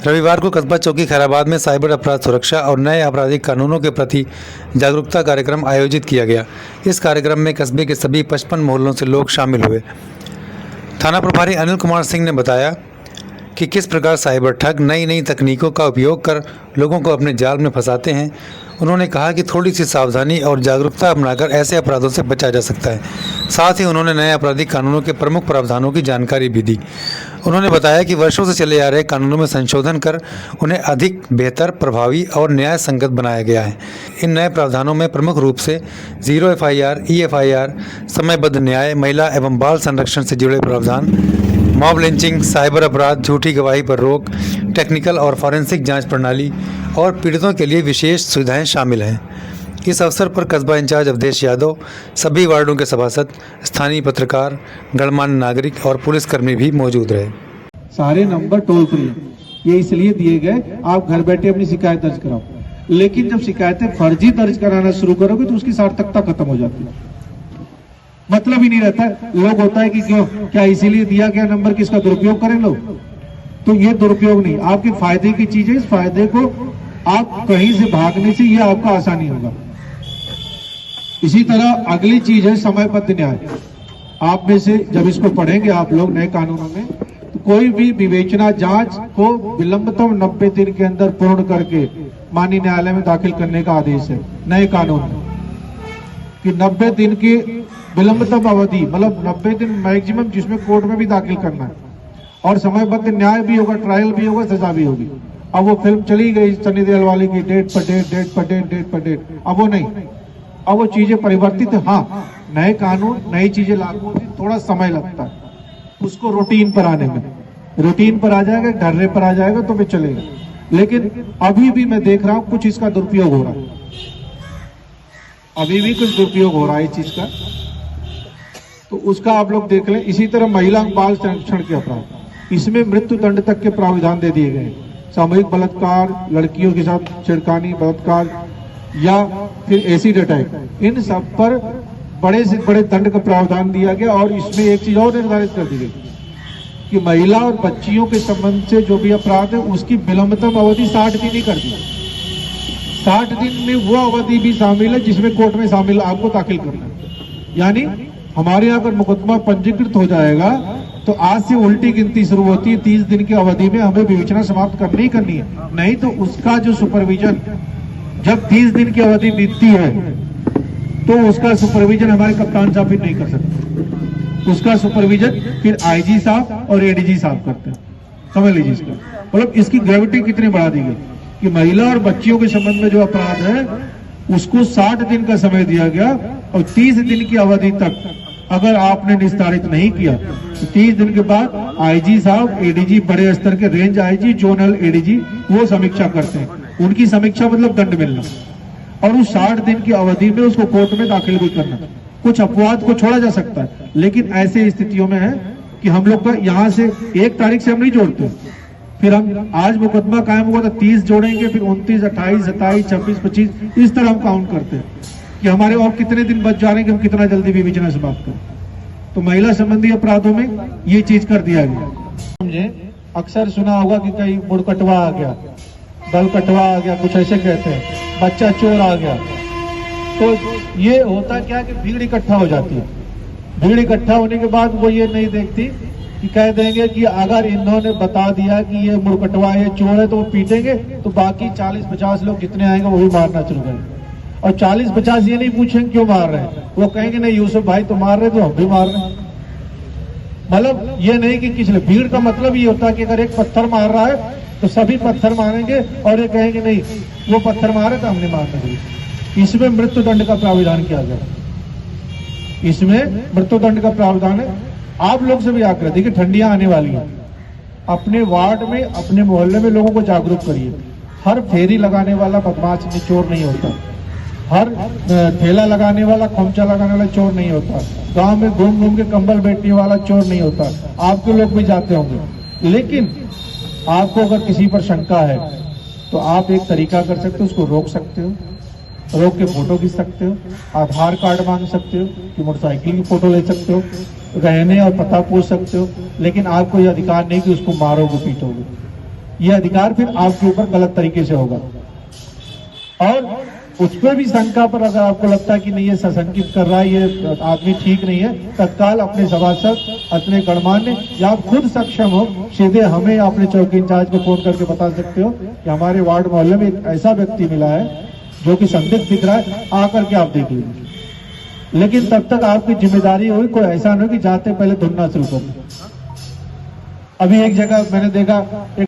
रविवार को कस्बा चौकी खैराबाद में साइबर अपराध सुरक्षा और नए आपराधिक कानूनों के प्रति जागरूकता कार्यक्रम आयोजित किया गया। इस कार्यक्रम में कस्बे के सभी 55 मोहल्लों से लोग शामिल हुए। थाना प्रभारी अनिल कुमार सिंह ने बताया कि किस प्रकार साइबर ठग नई तकनीकों का उपयोग कर लोगों को अपने जाल में फंसाते हैं। उन्होंने कहा कि थोड़ी सी सावधानी और जागरूकता अपनाकर ऐसे अपराधों से बचा जा सकता है। साथ ही उन्होंने नए आपराधिक कानूनों के प्रमुख प्रावधानों की जानकारी भी दी। उन्होंने बताया कि वर्षों से चले आ रहे कानूनों में संशोधन कर उन्हें अधिक बेहतर, प्रभावी और न्याय संगत बनाया गया है। इन नए प्रावधानों में प्रमुख रूप से 0 FIR, EFIR, समयबद्ध न्याय, महिला एवं बाल संरक्षण से जुड़े प्रावधान, मॉब लिंचिंग, साइबर अपराध, झूठी गवाही पर रोक, टेक्निकल और फॉरेंसिक जांच प्रणाली और पीड़ितों के लिए विशेष सुविधाएं शामिल हैं। इस अवसर पर कस्बा इंचार्ज अवधेश यादव, सभी वार्डों के सभासद, स्थानीय पत्रकार, गणमान्य नागरिक और पुलिसकर्मी भी मौजूद रहे। सारे नंबर टोल फ्री हैं। ये इसलिए दिए गए आप घर बैठे अपनी शिकायत दर्ज कराओ, लेकिन जब शिकायतें फर्जी दर्ज कराना शुरू करोगे तो उसकी सार्थकता खत्म हो जाती है, मतलब ही नहीं रहता है। लोग होता है कि क्यों, क्या इसीलिए दिया गया नंबर कि इसका दुरुपयोग करें लोग, तो ये दुरुपयोग नहीं, आपके फायदे की चीज है। इस फायदे को आप कहीं से भागने से ये आपका आसानी होगा। इसी तरह अगली चीज है समयबद्ध न्याय। आप में से जब इसको पढ़ेंगे आप लोग नए कानूनों में, तो कोई भी विवेचना जांच को विलंबतम 90 दिन के अंदर पूर्ण करके माननीय न्यायालय में दाखिल करने का आदेश है नए कानून में, कि 90 दिन की विलंबतम अवधि, मतलब 90 दिन मैक्सिमम, जिसमें कोर्ट में भी दाखिल करना है और समयबद्ध न्याय भी होगा, ट्रायल भी होगा, सजा भी होगी। अब वो फिल्म चली गई सनी देओल वाली की, डेट पर डेट, डेट पर डेट, डेट पर डेट, अब वो नहीं, अब वो चीजें परिवर्तित है। हाँ, नए कानून, नई चीजें लागू होती, थोड़ा समय लगता है उसको रूटीन पर आने में। रूटीन पर आ जाएगा, ढर्रे पर आ जाएगा तो भी चलेगा, लेकिन अभी भी मैं देख रहा हूं कुछ इसका दुरुपयोग हो रहा है, अभी भी कुछ दुरुपयोग हो रहा है इस चीज का, तो उसका आप लोग देख लें। इसी तरह महिला बाल संरक्षण के अपराध, इसमें मृत्यु दंड तक के प्राविधान दे दिए गए। सामूहिक बलात्कार, लड़कियों के साथ छेड़खानी, बलात्कार या फिर एसिड अटैक, इन सब पर बड़े से बड़े दंड का प्रावधान दिया गया। और इसमें एक चीज और निर्धारित कर दी गई कि महिला और बच्चियों के संबंध से जो भी अपराध है उसकी विलंबतम अवधि 60 दिन ही कर दी। 60 दिन में वो अवधि भी शामिल है जिसमें कोर्ट में शामिल आपको दाखिल करना है। यानी हमारे यहाँ अगर मुकदमा पंजीकृत हो जाएगा तो आज से उल्टी गिनती शुरू होती है। 30 दिन की अवधि में हमें विवेचना समाप्त करनी ही करनी है, नहीं तो उसका जो सुपरविजन, जब 30 दिन की अवधि बीतती है तो उसका सुपरविजन हमारे कप्तान साहब भी नहीं कर सकते, उसका सुपरविजन फिर IG साहब और ADG साहब करते हैं। समझ लीजिए इसका मतलब, इसकी ग्रेविटी कितनी बढ़ा दी गई कि महिला और बच्चियों के संबंध में जो अपराध है उसको 60 दिन का समय दिया गया और 30 दिन की अवधि तक अगर आपने निस्तारित नहीं किया तो 30 दिन के बाद IG साहब, ADG, बड़े स्तर के रेंज IG, जोनल ADG वो समीक्षा करते हैं। उनकी समीक्षा मतलब दंड मिलना, और उस 60 दिन की अवधि में उसको कोर्ट में दाखिल भी करना। कुछ अपवाद को छोड़ा जा सकता है, लेकिन ऐसे स्थितियों में है कि हम लोग का यहाँ से 1 तारीख से हम नहीं जोड़ते, फिर हम आज मुकदमा कायम हुआ तो 30 जोड़ेंगे, फिर 29, 28, 27, 26, 25, इस तरह हम काउंट करते हैं कि हमारे और कितने दिन बच जा रहे हैं कि हम कितना जल्दी विवेचना समाप्त करें। तो महिला संबंधी अपराधों में ये चीज कर दिया गया। समझे, अक्सर सुना होगा कि कहीं मुड़कटवा आ गया, दल कटवा आ गया, कुछ ऐसे कहते हैं, बच्चा चोर आ गया। तो ये होता क्या कि भीड़ इकट्ठा हो जाती है। भीड़ इकट्ठा होने के बाद वो ये नहीं देखती कि कह देंगे कि अगर इन्होंने बता दिया कि ये मुड़कटवा, ये चोर है, तो वो पीटेंगे, तो बाकी 40-50 लोग जितने आएंगे वो भी मारना शुरू करेंगे। और 40-50 ये नहीं पूछेंगे क्यों मार रहे हैं, वो कहेंगे नहीं यूसुफ भाई तो मार रहे तो हम भी मार रहे हैं। मतलब ये नहीं कि किसी भीड़ का मतलब ये होता है कि अगर एक पत्थर मार रहा है तो सभी पत्थर मारेंगे और ये कहेंगे नहीं वो पत्थर मारे तो हमने मारना चाहिए। इसमें मृत्यु दंड का प्राविधान किया गया, इसमें मृत्यु दंड का प्रावधान है। आप लोग से भी आग्रह, देखिए ठंडियां आने वाली हैं, अपने वार्ड में, अपने मोहल्ले में लोगों को जागरूक करिए। हर फेरी लगाने वाला बदमाश चोर नहीं होता, हर ठेला लगाने वाला, खोमचा लगाने वाला चोर नहीं होता, गांव में घूम घूम के कंबल बेचने वाला चोर नहीं होता। आपके लोग भी जाते होंगे, लेकिन आपको अगर किसी पर शंका है तो आप एक तरीका कर सकते हो, उसको रोक सकते हो, रोक के फोटो खींच सकते हो, आधार कार्ड मांग सकते हो, कि मोटरसाइकिल की फोटो ले सकते हो, रहने और पता पूछ सकते हो, लेकिन आपको ये अधिकार नहीं कि उसको मारोगे, पीटोगे। ये अधिकार फिर आपके ऊपर गलत तरीके से होगा। और उस पर भी शंका पर अगर आपको लगता है कि नहीं ये सशंकित कर रहा है, ये आदमी ठीक नहीं है, तत्काल अपने सभासद, अपने गणमान्य या आप खुद सक्षम हो सीधे हमें या अपने चौकी इंचार्ज को फोन करके बता सकते हो कि हमारे वार्ड मोहल्ले में एक ऐसा व्यक्ति मिला है जो कि संदिग्ध दिख रहा है, आकर के आप देख लीजिए। लेकिन तब तक आपकी जिम्मेदारी होगी, कोई ऐसा नहीं कि जाते पहले ढूंढना शुरू कर दो। अभी एक जगह मैंने देखा, एक